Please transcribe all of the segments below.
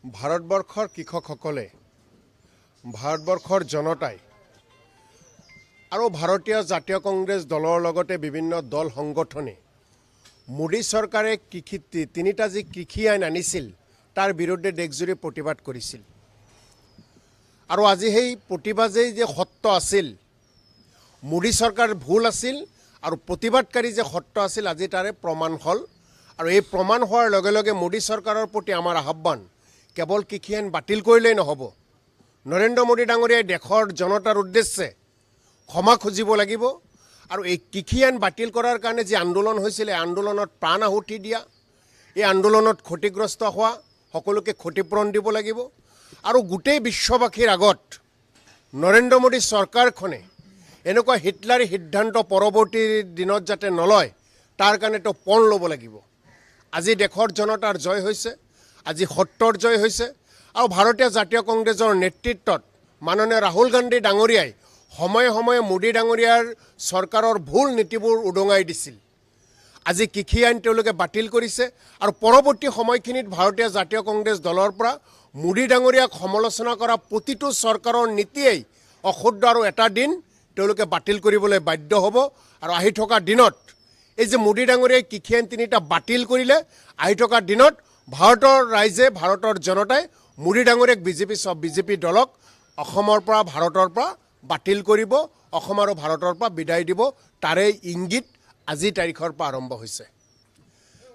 ভাৰতবৰ্ষৰ কৃষকসকলে ভাৰতবৰ্ষৰ জনতাই আৰু ভাৰতীয় জাতীয় কংগ্ৰেছ দলৰ লগতে বিভিন্ন দল সংগঠনে মোদী চৰকাৰে তিনিটা যি কৃষি আইন আনিছিল তাৰ বিৰুদ্ধে দেশজুৰি প্ৰতিবাদ কৰিছিল আৰু আজি সেই প্ৰতিবাদেই যে সত্য আছিল মোদী চৰকাৰ ভুল আছিল আৰু প্ৰতিবাদকাৰী যে সত্য আছিল আজি তাৰে প্ৰমাণ হ'ল আৰু এই প্ৰমাণ হোৱাৰ লগে লগে মোদী চৰকাৰৰ প্ৰতি আমাৰ আহ্বান কেৱল কৃষি আইন বাতিল কৰিলেই নহ'ব নৰেন্দ্ৰ মোদী ডাঙৰীয়াই দেশৰ জনতাৰ উদ্দেশ্যে ক্ষমা খুজিব লাগিব আৰু এই কৃষি আইন বাতিল কৰাৰ কাৰণে যি আন্দোলন হৈছিল এই আন্দোলনত প্ৰাণ আহুতি দিয়া এই আন্দোলনত ক্ষতিগ্ৰস্ত হোৱা সকলোকে ক্ষতিপূৰণ দিব লাগিব আৰু গোটেই বিশ্ববাসীৰ আগত নৰেন্দ্ৰ মোদী চৰকাৰখনে এনেকুৱা হিটলাৰী সিদ্ধান্ত পৰৱৰ্তী দিনত যাতে নলয় তাৰ কাৰণে তো পণ ল'ব লাগিব আজি দেশৰ জনতাৰ জয় হৈছে আজি সত্যৰ জয় হৈছে আৰু ভাৰতীয় জাতীয় কংগ্ৰেছৰ নেতৃত্বত মাননীয় ৰাহুল গান্ধী ডাঙৰীয়াই সময়ে সময়ে মোদী ডাঙৰীয়াৰ চৰকাৰৰ ভুল নীতিবোৰ উদঙাই দিছিল আজি কৃষি আইন তেওঁলোকে বাতিল কৰিছে আৰু পৰৱৰ্তী সময়খিনিত ভাৰতীয় জাতীয় কংগ্ৰেছ দলৰ পৰা মোদী ডাঙৰীয়াক সমালোচনা কৰা প্ৰতিটো চৰকাৰৰ নীতিয়েই অশুদ্ধ আৰু এটা দিন তেওঁলোকে বাতিল কৰিবলৈ বাধ্য হ'ব আৰু আহি থকা দিনত এই যে মোদী ডাঙৰীয়াই কৃষি আইন তিনিটা বাতিল কৰিলে আহি থকা দিনত ভাৰতৰ ৰাইজে ভাৰতৰ জনতাই মোদী ডাঙৰীয়াক বিজেপি দলক অসমৰ পৰা ভাৰতৰ পৰা বাতিল কৰিব অসম আৰু ভাৰতৰ পৰা বিদায় দিব তাৰে ইংগিত আজি তাৰিখৰ পৰা আৰম্ভ হৈছে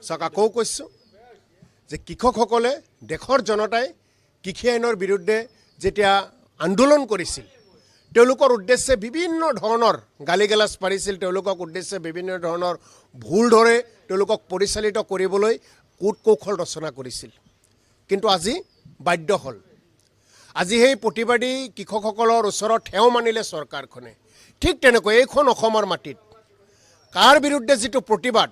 চাওক আকৌ কৈছোঁ যে কৃষকসকলে দেশৰ জনতাই কৃষি আইনৰ বিৰুদ্ধে যেতিয়া আন্দোলন কৰিছিল তেওঁলোকৰ উদ্দেশ্যে বিভিন্ন ধৰণৰ গালি গালাজ পাৰিছিল তেওঁলোকক উদ্দেশ্যে বিভিন্ন ধৰণৰ ভুল ধৰে তেওঁলোকক পৰিচালিত কৰিবলৈ কূট কৌশল ৰচনা কৰিছিল কিন্তু আজি বাধ্য হ'ল আজি সেই প্ৰতিবাদী কৃষকসকলৰ ওচৰত সেও মানিলে চৰকাৰখনে ঠিক তেনেকৈ এইখন অসমৰ মাটিত কাৰ বিৰুদ্ধে যিটো প্ৰতিবাদ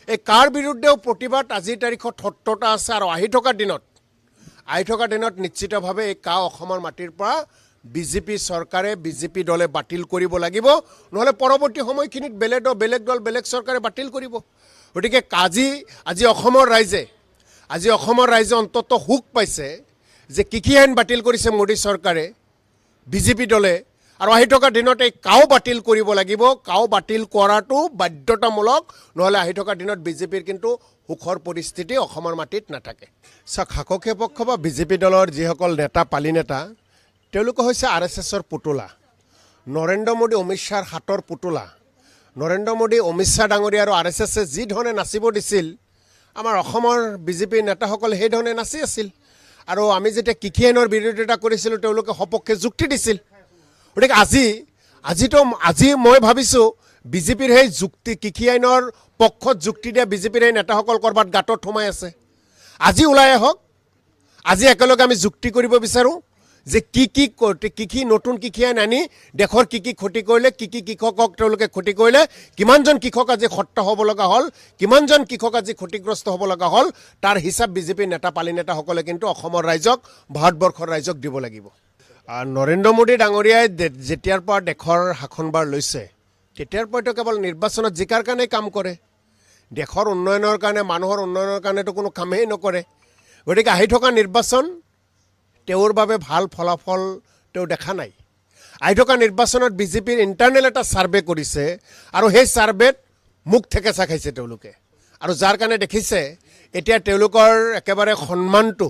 এই কাৰ বিৰুদ্ধেও প্ৰতিবাদ আজিৰ তাৰিখত সত্যতা আছে আৰু আহি থকা দিনত নিশ্চিতভাৱে এই কা অসমৰ মাটিৰ পৰা বিজেপি চৰকাৰে বিজেপি দলে বাতিল কৰিব লাগিব নহ'লে পৰৱৰ্তী সময়খিনিত বেলেগ দল বেলেগ চৰকাৰে বাতিল কৰিব গতিকে আজি অসমৰ ৰাইজে অন্ততঃ সুখ পাইছে যে কৃষি আইন বাতিল কৰিছে মোদী চৰকাৰে বিজেপি দলে আৰু আহি থকা দিনত এই কাও বাতিল কৰিব লাগিব কাও বাতিল কৰাটো বাধ্যতামূলক নহ'লে আহি থকা দিনত বিজেপিৰ কিন্তু সুখৰ পৰিস্থিতি অসমৰ মাটিত নাথাকে চাওক শাসকীয় পক্ষ বা বিজেপি দলৰ যিসকল নেতা পালি নেতা তেওঁলোকে হৈছে RSSৰ পুতলা নৰেন্দ্ৰ মোদী অমিত শ্বাহৰ হাতৰ পুতলা নৰেন্দ্ৰ মোদী অমিত শ্বাহ ডাঙৰীয়া আৰু RSSে যি ধৰণে নাচিব দিছিল আমাৰ অসমৰ বিজেপিৰ নেতাসকলে সেই ধৰণে নাচি আছিল আৰু আমি যেতিয়া কৃষি আইনৰ বিৰোধিতা কৰিছিলোঁ তেওঁলোকে সপক্ষে যুক্তি দিছিল গতিকে আজি মই ভাবিছোঁ বিজেপিৰ সেই কৃষি আইনৰ পক্ষত যুক্তি দিয়া বিজেপিৰ এই নেতাসকল ক'ৰবাত গাঁতত সোমাই আছে আজি ওলাই আহক আজি একেলগে আমি যুক্তি কৰিব বিচাৰোঁ যে নতুন কৃষি আইন আনি দেশৰ কি ক্ষতি কৰিলে কি কৃষকক তেওঁলোকে ক্ষতি কৰিলে কিমানজন কৃষক আজি হত্যা হ'ব লগা হ'ল কিমানজন কৃষক আজি ক্ষতিগ্ৰস্ত হ'ব লগা হ'ল তাৰ হিচাপ বিজেপিৰ নেতা পালি নেতাসকলে কিন্তু অসমৰ ৰাইজক ভাৰতবৰ্ষৰ ৰাইজক দিব লাগিব নৰেন্দ্ৰ মোদী ডাঙৰীয়াই যেতিয়াৰ পৰা দেশৰ শাসনভাৰ লৈছে তেতিয়াৰ পৰাতো কেৱল নিৰ্বাচনত জিকাৰ কাৰণেই কাম কৰে দেশৰ উন্নয়নৰ কাৰণে মানুহৰ উন্নয়নৰ কাৰণেতো কোনো কামেই নকৰে গতিকে আহি থকা নিৰ্বাচন তেওঁৰ বাবে ভাল ফলাফল তেওঁ দেখা নাই আহি থকা নিৰ্বাচনত বিজেপিৰ ইণ্টাৰনেল এটা ছাৰ্ভে কৰিছে আৰু সেই ছাৰ্ভেত মুখ থেকেচা খাইছে তেওঁলোকে আৰু যাৰ কাৰণে দেখিছে এতিয়া তেওঁলোকৰ একেবাৰে সন্মানটো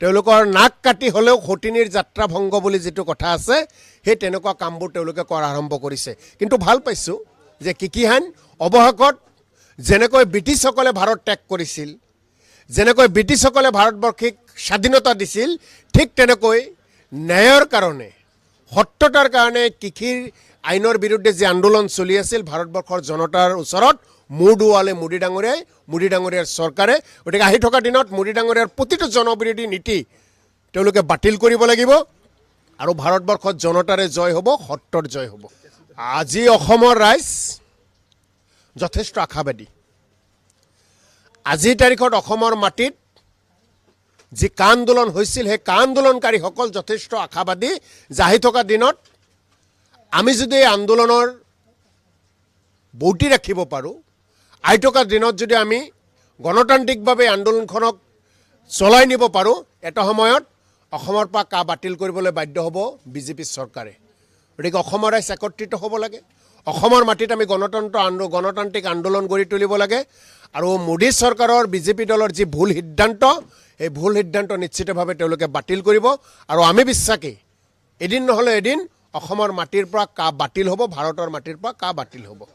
তেওঁলোকৰ নাক কাটি হ'লেও সতিনীৰ যাত্ৰা ভংগ বুলি যিটো কথা আছে সেই তেনেকুৱা কামবোৰ তেওঁলোকে কৰা আৰম্ভ কৰিছে কিন্তু ভাল পাইছোঁ যে কৃষি আইন অৱশেষত যেনেকৈ ব্ৰিটিছসকলে ভাৰত ত্যাগ কৰিছিল যেনেকৈ ব্ৰিটিছসকলে ভাৰতবৰ্ষীক স্বাধীনতা দিছিল ঠিক তেনেকৈ ন্যায়ৰ কাৰণে সত্যতাৰ কাৰণে কৃষিৰ আইনৰ বিৰুদ্ধে যি আন্দোলন চলি আছিল ভাৰতবৰ্ষৰ জনতাৰ ওচৰত মূৰ দোৱালে মোদী ডাঙৰীয়াৰ চৰকাৰে গতিকে আহি থকা দিনত মোদী ডাঙৰীয়াৰ প্ৰতিটো জনবিৰোধী নীতি তেওঁলোকে বাতিল কৰিব লাগিব আৰু ভাৰতবৰ্ষত জনতাৰে জয় হ'ব সত্যৰ জয় হ'ব আজি অসমৰ ৰাইজ যথেষ্ট আশাবাদী আজিৰ তাৰিখত অসমৰ মাটিত যি কা আন্দোলন হৈছিল সেই কা আন্দোলনকাৰীসকল যথেষ্ট আশাবাদী যে আহি থকা দিনত আমি যদি এই আন্দোলনৰ বৰ্তি ৰাখিব পাৰোঁ আহি থকা দিনত যদি আমি গণতান্ত্ৰিকভাৱে আন্দোলনখনক চলাই নিব পাৰোঁ এটা সময়ত অসমৰ পৰা কা বাতিল কৰিবলৈ বাধ্য হ'ব বিজেপি চৰকাৰে গতিকে অসমৰ ৰাইজ একত্ৰিত হ'ব লাগে অসমৰ মাটিত আমি গণতান্ত্ৰিক আন্দোলন গঢ়ি তুলিব লাগে আৰু মোদী চৰকাৰৰ বিজেপি দলৰ যি ভুল সিদ্ধান্ত এই ভুল সিদ্ধান্ত নিশ্চিতভাৱে তেওঁলোকে বাতিল কৰিব আৰু আমি বিশ্বাসী এদিন নহ'লে এদিন অসমৰ মাটিৰ পৰা কা বাতিল হ'ব ভাৰতৰ মাটিৰ পৰা কা বাতিল হ'ব